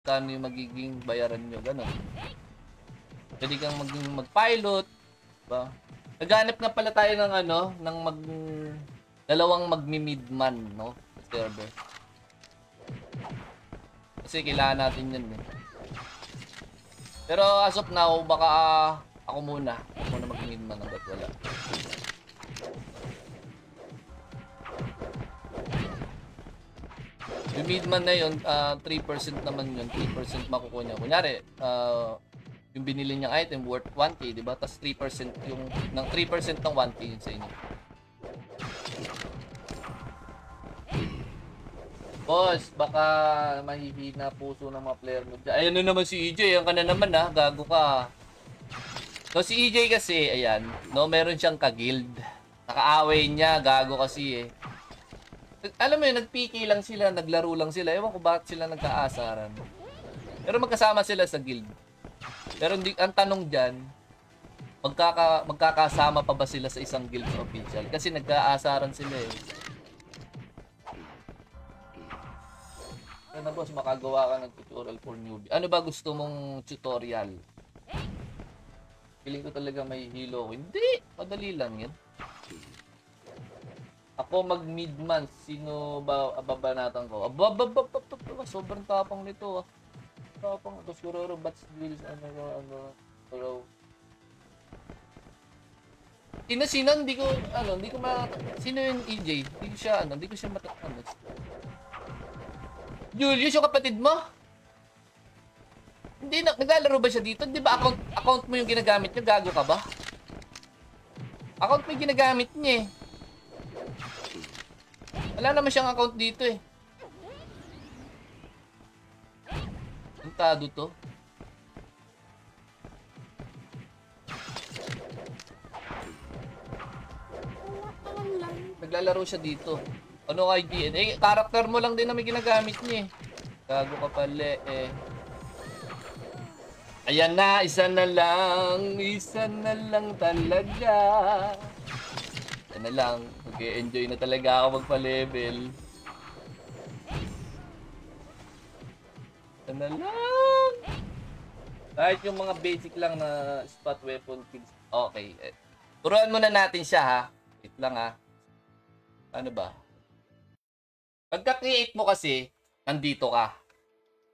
kano yung magiging bayaran nyo, gano'n. Pwede kang mag-pilot, diba? Naghanap na pala tayo ng ano, ng dalawang magmi-midman, no? Server. Kasi kailangan natin yun, eh. Pero as of now, baka ako muna. Ako muna mag-midman hanggat wala. Yung midman na yun, 3% naman yun. 3% makukuha niya. Kunyari, yung binili niyang item worth 1k, di ba? Tapos 3% yung ng 3% ng 1k yun sa inyo. Boss, baka mahihina puso ng mga player mo dyan. Ayun na naman si EJ. Yan ka na naman ha. Gago ka. So si EJ kasi, ayan, no, meron siyang ka-guild. Nakaaway niya. Gago kasi eh. Alam mo yun, nag-PK lang sila, naglaro lang sila. Ewan ko bakit sila nagkaasaran. Pero magkasama sila sa guild. Pero hindi, ang tanong dyan, magkakasama pa ba sila sa isang guild official? Kasi nagkaasaran sila eh. Ano boss, makagawa ka ng tutorial for newbie. Ano ba gusto mong tutorial? Feeling ko talaga may hilo. Hindi, madali lang yan. Ako mag-midman, sino ba babanatan ko? Sobrang tapang nito ah. Tapang, tapos kuroro, bats deals, ano. Sino, hindi ko sino yung EJ? Hindi ko siya ano. Julius, yung kapatid mo? Hindi na, naglalaro ba siya dito? Di ba account mo yung ginagamit niya? Gago ka ba? Account mo yung ginagamit niya eh. Wala naman siyang account dito eh. Antado to. Naglalaro siya dito. Ano ID? Eh, character mo lang din na may ginagamit niya eh. Gago ka pala eh. Ayan na, isa na lang talaga. Yan na lang. Mag-enjoy na talaga ako magpa-level. Yan na lang. Kahit yung mga basic lang na spot weapon kills. Okay. Turuan muna natin siya ha. Wait lang ha. Ano ba? Pagka-create mo kasi, nandito ka.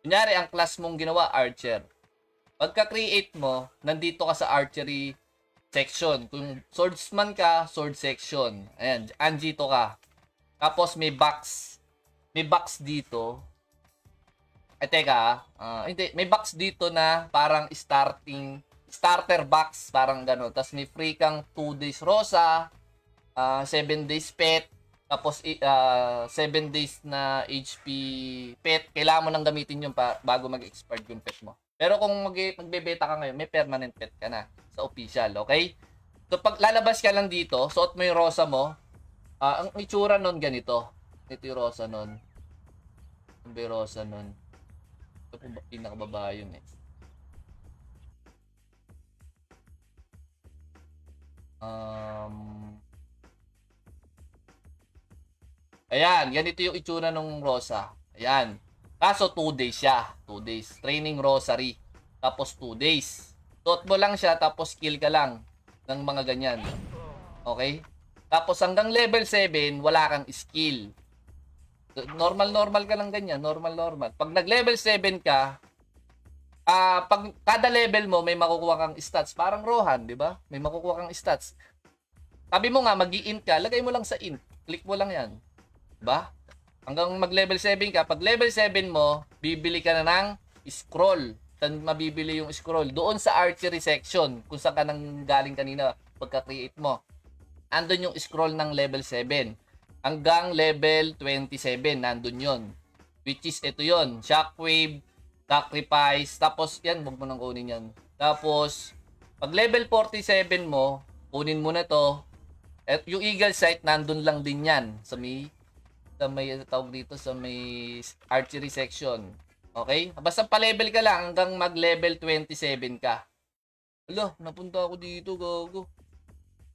Kunyari, ang class mong ginawa, archer. Pagka-create mo, nandito ka sa archery section. Kung swordsman ka, sword section. Ayan, andito ka. Tapos may box. May box dito. Teka, hindi, may box dito na parang starter box, parang gano'n. Tapos may free kang 2 days Rosa, 7 days pet, tapos 7 days na HP pet. Kailangan mo nang gamitin yun bago mag-expire yung pet mo. Pero kung magbebeta ka ngayon, may permanent pet ka na sa official, okay? So pag lalabas ka lang dito, suot mo yung Rosa mo. Ang itsura nun ganito. Ito yung Rosa nun. Yung Rosa nun. Ito po pinakababa yun eh. Ayan, ganito yung itsura ng Rosa. Ayan. Kaso 2 days siya. 2 days. Training Rosary. Tapos 2 days. Suot mo lang siya, tapos kill ka lang ng mga ganyan. Okay? Tapos hanggang level 7, wala kang skill. Normal ka lang ganyan. Normal. Pag nag-level 7 ka, pag kada level mo, may makukuha kang stats. Parang Rohan, di ba? May makukuha kang stats. Sabi mo nga, mag-i-int ka, lagay mo lang sa int. Click mo lang yan. Diba? Hanggang mag-level 7 ka. Pag level 7 mo, bibili ka na ng scroll. Saan mabibili yung scroll? Doon sa archery section. Kung saan ka nang galing kanina pagka-create mo. Andun yung scroll ng level 7. Hanggang level 27. Nandun yon. Which is ito yon. Shockwave, Sacrifice. Tapos yan, huwag mo nang kunin yan. Tapos, pag level 47 mo, kunin mo na to. At yung Eagle Sight, nandun lang din yan. Sa may tawag dito, sa may archery section. Okay? Basta pa-level ka lang hanggang mag-level 27 ka. Alo, napunta ako dito, gago.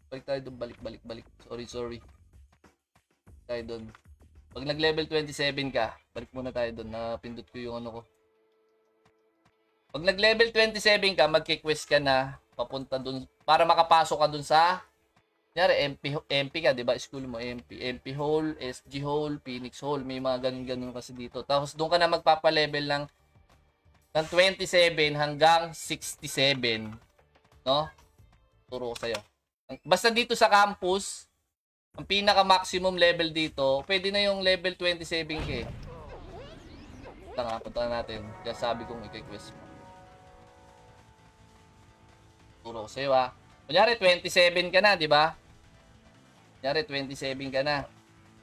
Balik tayo doon, balik. Sorry. Tayo doon. Pag nag-level 27 ka, balik muna tayo doon. Napindot ko yung ano ko. Pag nag-level 27 ka, magki-quest ka na papunta dun para makapasok ka dun sa kunyari MP ka, 'di ba? School mo MP Hall, SG Hall, Phoenix Hall, may mga ganun-ganun kasi dito. Tapos doon ka na magpapa-level ng 27 hanggang 67, no? Turo ko sa'yo. Basta dito sa campus, ang pinaka-maximum level dito, pwede na yung level 27 ka eh. Punta natin. Kaya sabi kong i-quest mo. Turo ko sa'yo ah. Kunyari, 27 ka na, di ba? Kunyari, 27 ka na.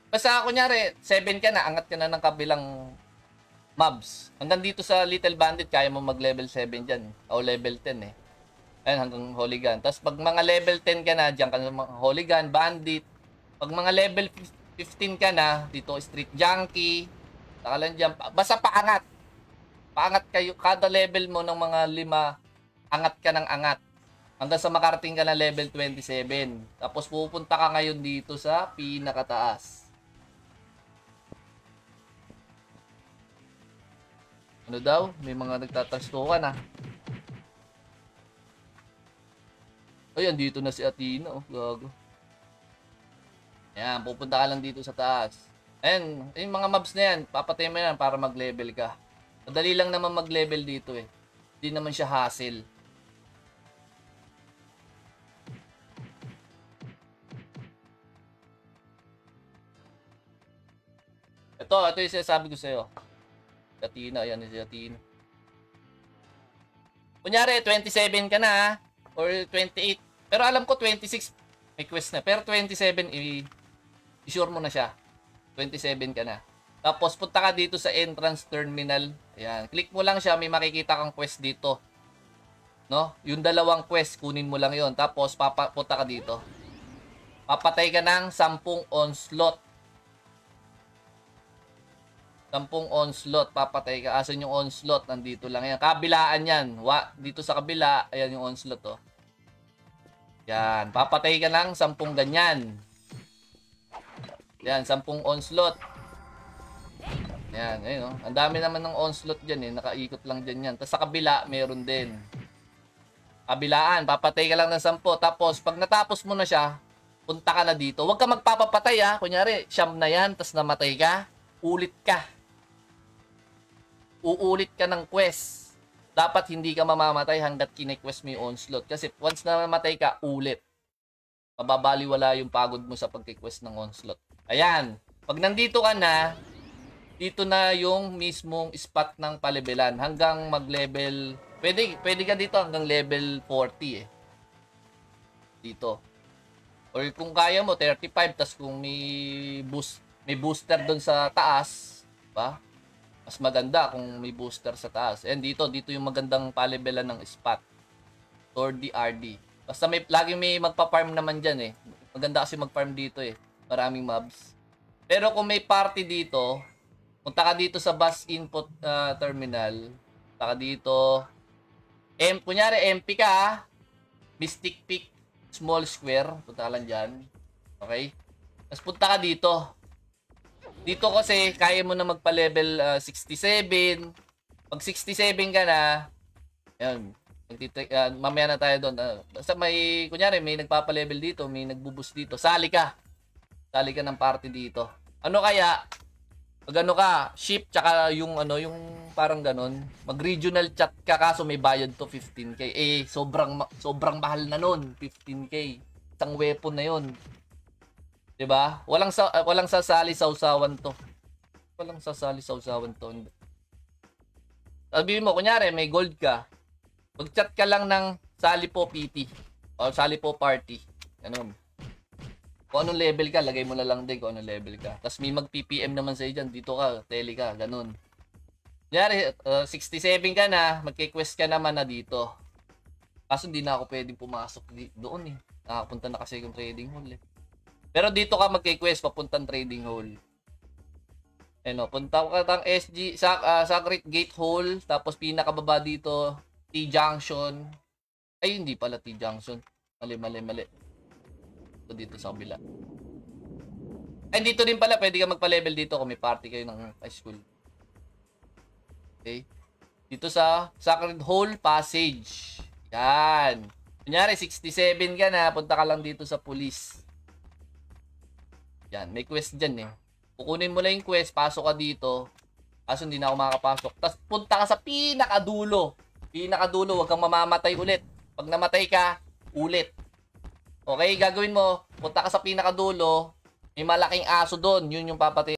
Basta, kunyari, 7 ka na, angat ka na ng kabilang mobs. Hanggang dito sa Little Bandit, kaya mo mag-level 7 dyan. O level 10 eh. Ayun, hanggang Holy Gun. Tapos, pag mga level 10 ka na, dyan ka na Holy Gun, Bandit. Pag mga level 15 ka na, dito Street Junkie. Saka lang dyan. Basta paangat. Paangat kayo. Kada level mo ng mga 5, angat ka ng angat. Hanggang sa makarating ka na level 27. Tapos pupunta ka ngayon dito sa pinakataas. Ano daw? May mga nagtatrastukan ah. Ayan, dito na si Athena. Oh, gago. Ayan, pupunta ka lang dito sa taas. Ayan, yung mga mobs na yan, papatay mo yan para mag-level ka. Madali lang naman mag-level dito eh. Hindi naman siya hassle. Ito yung sinasabi ko sa'yo. Athena, ayan si Athena. Kunyari, 27 ka na, or 28. Pero alam ko, 26, may quest na. Pero 27, i-sure mo na siya. 27 ka na. Tapos, punta ka dito sa entrance terminal. Ayan, click mo lang siya, may makikita kang quest dito. No? Yung dalawang quest, kunin mo lang yon. Tapos, punta ka dito. Papatay ka ng 10 onslaught. 10 onslaught, papatay ka. Asan yung onslaught? Nandito lang yan. Kabilaan yan. Dito sa kabila, ayan yung onslaught, oh. Yan. Papatay ka ng 10 ganyan. Yan, 10 onslaught. Yan, ayun, oh. Ang dami naman ng onslaught dyan, eh. Nakaikot lang dyan yan. Tapos sa kabila, meron din. Kabilaan, papatay ka lang ng 10. Tapos, pag natapos mo na siya, punta ka na dito. Huwag ka magpapapatay, ha. Kunyari, siyam na yan, tapos namatay ka. Ulit ka. Uulit ka ng quest. Dapat hindi ka mamamatay hanggat kine-quest mo yung onslaught. Kasi once na mamatay ka, ulit. Mababaliwala yung pagod mo sa pagki-quest ng onslaught. Ayan. Pag nandito ka na, dito na yung mismong spot ng palebelan. Hanggang mag-level, pwede ka dito hanggang level 40 eh. Dito. Or kung kaya mo, 35. Tas kung may booster doon sa taas, ba? Mas maganda kung may booster sa taas. And dito yung magandang palebelan ng spot. Or DRD. Basta laging may magpa-farm naman dyan eh. Maganda kasi mag-farm dito eh. Maraming mobs. Pero kung may party dito, punta ka dito sa bus input terminal. Punta ka dito. Kunyari MP ka ah. Mystic Peak, small square. Punta ka lang dyan. Okay? Tapos punta ka dito. Dito kasi, kaya mo na magpa-level 67. Pag 67 ka na, yan, mamaya na tayo doon. Basta may, kunyari, may nagpapa-level dito, may nagbo-boost dito. Sali ka. Sali ka ng party dito. Ano kaya, pag ano ka, ship, tsaka yung parang ganon, mag-regional chat ka, kaso may bayad to 15k. Eh, sobrang mahal na nun, 15k. Isang weapon na yun. 'Di ba? Walang sasali sausawan to. Walang sasali sausawan to. Sabihin mo kunyari may gold ka. Mag-chat ka lang ng sali po PT o sali po party. Ganun. Kung anong level ka, lagay mo na lang din kung anong level ka. Tapos may mag-PPM naman sa diyan, dito ka, tele ka, ganun. Kunyari 67 ka na, magki-quest ka naman na dito. Kaso hindi na ako pwedeng pumasok doon eh. Nakapunta na kasi yung trading hall eh. Pero dito ka magki-quest papuntang trading hall. Ano, punta ka ng SG Sacred Gate Hall, tapos pinakababa dito T-Junction. Ay hindi pala T-Junction. Mali. Dito sa kabila. Ay dito din pala pwede ka magpa-level dito kung may party kayo ng high school. Okay? Dito sa Sacred Hole Passage. Yan. Kunyari, 67 ka na, punta ka lang dito sa police. Yan, may quest dyan eh. Kukunin mo lang yung quest, pasok ka dito. Kaso hindi na ako makakapasok. Tapos punta ka sa pinakadulo. Pinakadulo, huwag kang mamamatay ulit. Pag namatay ka, ulit. Okay, gagawin mo, punta ka sa pinakadulo. May malaking aso doon, yun yung papatay.